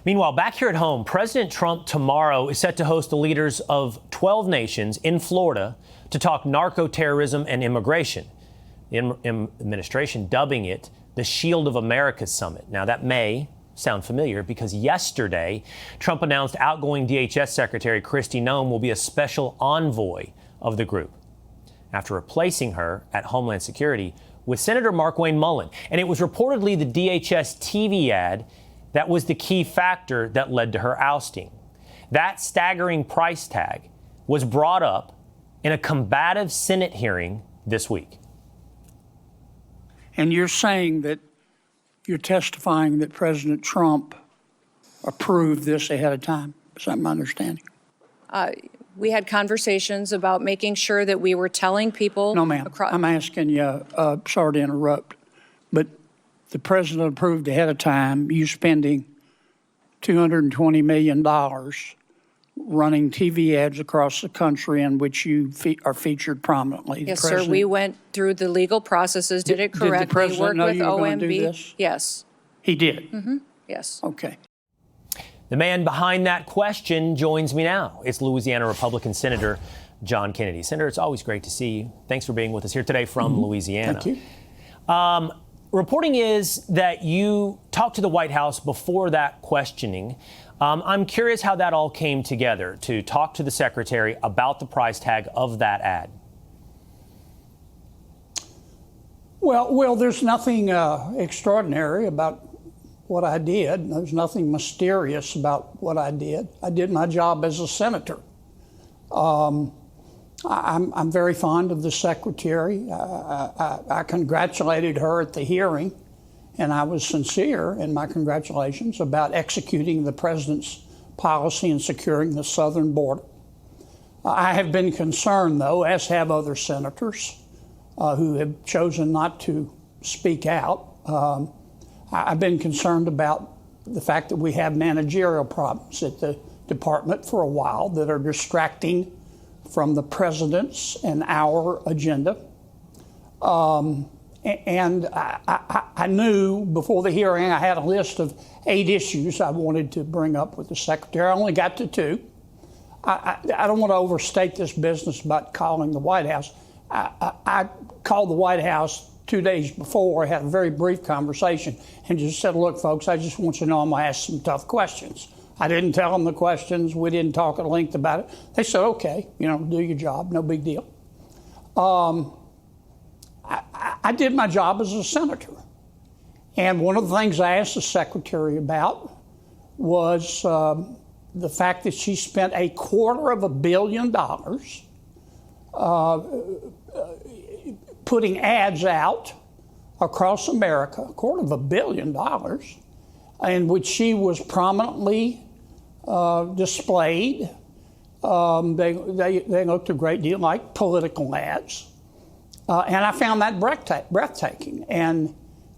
Meanwhile, back here at home, President Trump tomorrow is set to host the leaders of 12 nations in Florida to talk narco-terrorism and immigration. The administration dubbing it the Shield of America Summit. Now, that may sound familiar because yesterday, Trump announced outgoing DHS Secretary Kristi Noem will be a special envoy of the group after replacing her at Homeland Security with Senator Markwayne Mullin. And it was reportedly the DHS TV ad that was the key factor that led to her ousting. That staggering price tag was brought up in a combative Senate hearing this week. And you're saying that you're testifying that President Trump approved this ahead of time. Is that my understanding? We had conversations about making sure that we were telling people. No, ma'am. I'm asking you, sorry to interrupt, but the president approved ahead of time you spending $220 million running TV ads across the country in which you are featured prominently. Yes, sir. We went through the legal processes, did it correctly. Did the president know you were going to do this? Yes. He did? Mm-hmm. Yes. Okay. The man behind that question joins me now. It's Louisiana Republican Senator John Kennedy. Senator, it's always great to see you. Thanks for being with us here today from Louisiana. Thank you. Reporting is that you talked to the White House before that questioning. I'm curious how that all came together to talk to the secretary about the price tag of that ad. Well, there's nothing extraordinary about what I did. There's nothing mysterious about what I did. I did my job as a senator. I'm very fond of the secretary. I congratulated her at the hearing, and I was sincere in my congratulations about executing the president's policy in securing the southern border. I have been concerned, though, as have other senators who have chosen not to speak out. I've been concerned about the fact that we have managerial problems at the department for a while that are distracting from the president's and our agenda. And I knew before the hearing I had a list of 8 issues I wanted to bring up with the secretary. I only got to 2. I don't want to overstate this business about calling the White House. I called the White House 2 days before, had a very brief conversation, and just said, look, folks, I just want you to know I'm going to ask some tough questions. I didn't tell them the questions. We didn't talk at length about it. They said, okay, do your job, no big deal. I did my job as a senator. And one of the things I asked the secretary about was the fact that she spent $250 million putting ads out across America, $250 million, in which she was prominently displayed. They looked a great deal like political ads. And I found that breathtaking. And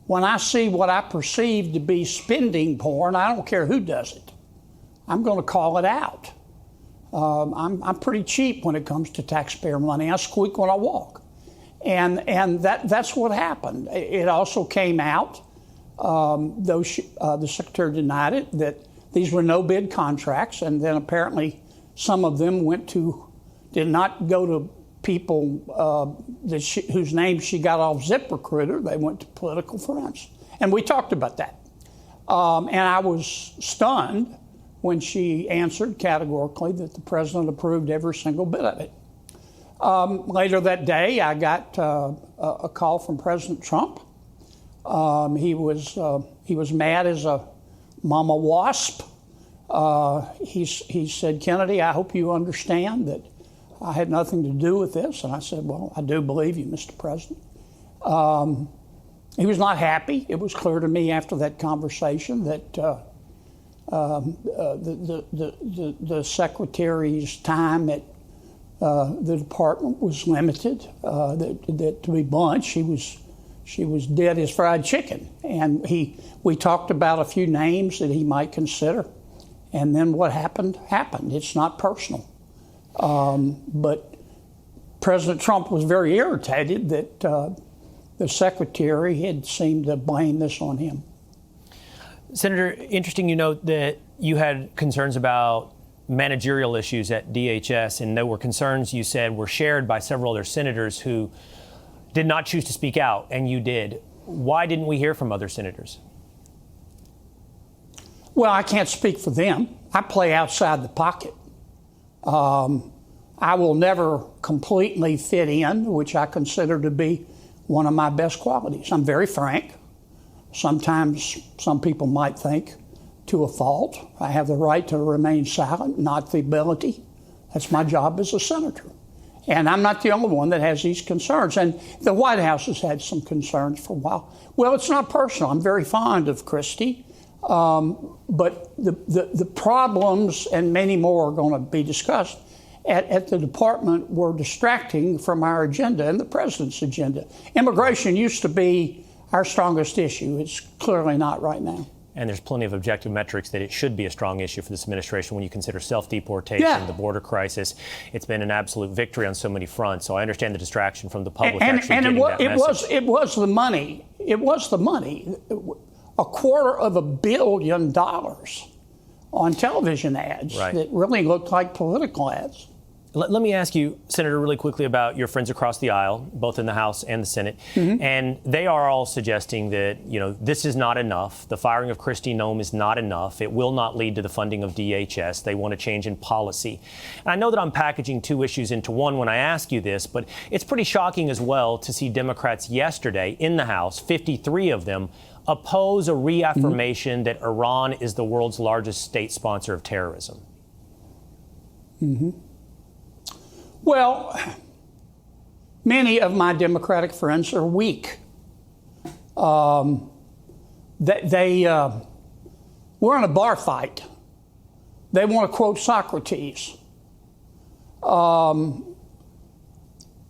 when I see what I perceive to be spending porn, I don't care who does it. I'm going to call it out. I'm pretty cheap when it comes to taxpayer money. I squeak when I walk. And that's what happened. It also came out, though the secretary denied it, that these were no-bid contracts, and then apparently some of them did not go to people whose names she got off ZipRecruiter. They went to political friends. And we talked about that. And I was stunned when she answered categorically that the president approved every single bit of it. Later that day, I got a call from President Trump. He was mad as a mama wasp. He said, Kennedy, I hope you understand that I had nothing to do with this. And I said, well, I do believe you, Mr. President. He was not happy. It was clear to me after that conversation that the secretary's time at the department was limited. That to be blunt, she was dead as fried chicken. And we talked about a few names that he might consider. And then what happened. It's not personal. But President Trump was very irritated that the secretary had seemed to blame this on him. Senator, interesting you note that you had concerns about managerial issues at DHS, and there were concerns you said were shared by several other senators who did not choose to speak out, and you did. Why didn't we hear from other senators? Well, I can't speak for them. I play outside the pocket. I will never completely fit in, which I consider to be one of my best qualities. I'm very frank. Sometimes some people might think to a fault. I have the right to remain silent, not the ability. That's my job as a senator. And I'm not the only one that has these concerns. And the White House has had some concerns for a while. Well, it's not personal. I'm very fond of Kristi. But the problems, and many more are going to be discussed at the department, were distracting from our agenda and the president's agenda. Immigration used to be our strongest issue. It's clearly not right now. And there's plenty of objective metrics that it should be a strong issue for this administration when you consider self-deportation, the border crisis. It's been an absolute victory on so many fronts. So I understand the distraction from the public actually getting that message. It was the money. It was the money. $250 million on television ads that really looked like political ads. Let me ask you, Senator, really quickly about your friends across the aisle, both in the House and the Senate. Mm-hmm. And they are all suggesting that, this is not enough. The firing of Kristi Noem is not enough. It will not lead to the funding of DHS. They want a change in policy. And I know that I'm packaging two issues into one when I ask you this, but it's pretty shocking as well to see Democrats yesterday in the House, 53 of them, oppose a reaffirmation that Iran is the world's largest state sponsor of terrorism. Mm-hmm. Well, many of my Democratic friends are weak. We're in a bar fight. They want to quote Socrates.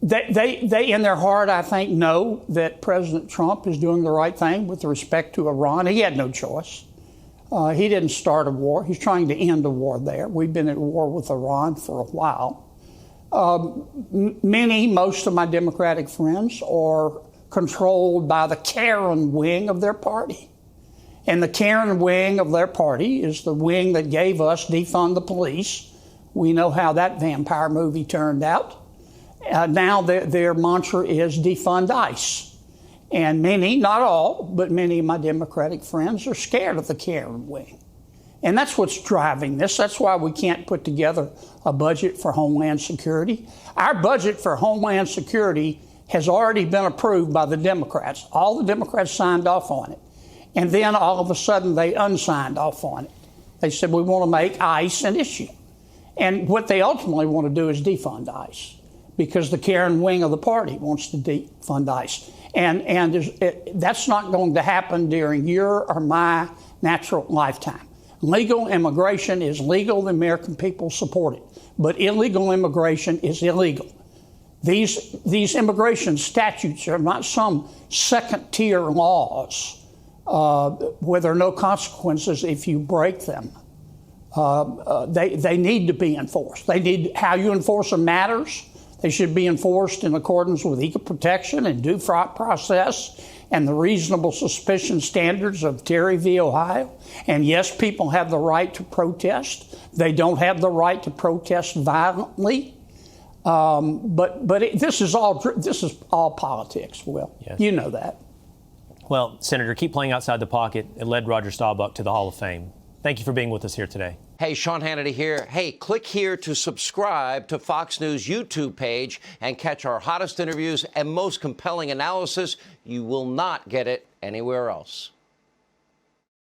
They in their heart, I think, know that President Trump is doing the right thing with respect to Iran. He had no choice. He didn't start a war. He's trying to end a war there. We've been at war with Iran for a while. Most of my Democratic friends are controlled by the Karen wing of their party. And the Karen wing of their party is the wing that gave us defund the police. We know how that vampire movie turned out. Now their mantra is defund ICE. And many, not all, but many of my Democratic friends are scared of the Karen wing. And that's what's driving this. That's why we can't put together a budget for Homeland Security. Our budget for Homeland Security has already been approved by the Democrats. All the Democrats signed off on it. And then all of a sudden they unsigned off on it. They said, we want to make ICE an issue. And what they ultimately want to do is defund ICE, because the Karen wing of the party wants to defund ICE. And that's not going to happen during your or my natural lifetime. Legal immigration is legal. The American people support it. But illegal immigration is illegal. These immigration statutes are not some second-tier laws where there are no consequences if you break them. They need to be enforced. How you enforce them matters. They should be enforced in accordance with equal protection and due process and the reasonable suspicion standards of Terry v. Ohio. And yes, people have the right to protest. They don't have the right to protest violently. This is all politics, Will. Yes. You know that. Well, Senator, keep playing outside the pocket. It led Roger Staubach to the Hall of Fame. Thank you for being with us here today. Hey, Sean Hannity here. Hey, click here to subscribe to Fox News YouTube page and catch our hottest interviews and most compelling analysis. You will not get it anywhere else.